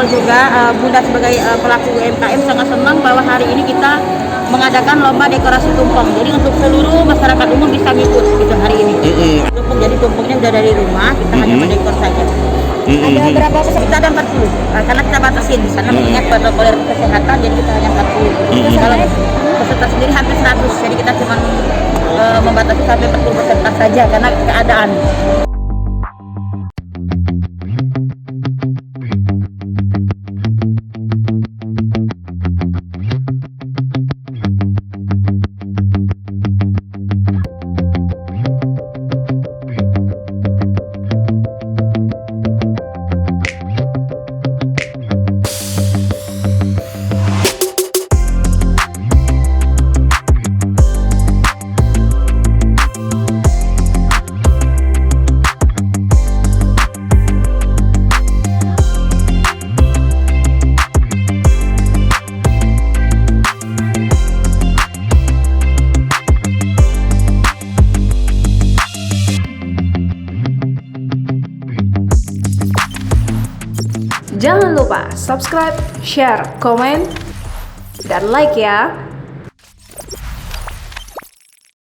Hall juga, Bunda sebagai pelaku UMKM sangat senang bahwa hari ini kita mengadakan lomba dekorasi tumpeng. Jadi untuk seluruh masyarakat umum bisa ngikut gitu hari ini. Tumpeng, jadi tumpengnya udah dari rumah, kita hanya mendekor saja. Ada berapa peserta? Ada 40, karena kita batasin karena mengingat protokol kesehatan, jadi kita hanya 40. Kalau peserta sendiri hampir 100, jadi kita cuma membatasi sampai 40 peserta saja karena keadaan. Jangan lupa subscribe, share, komen, dan like ya.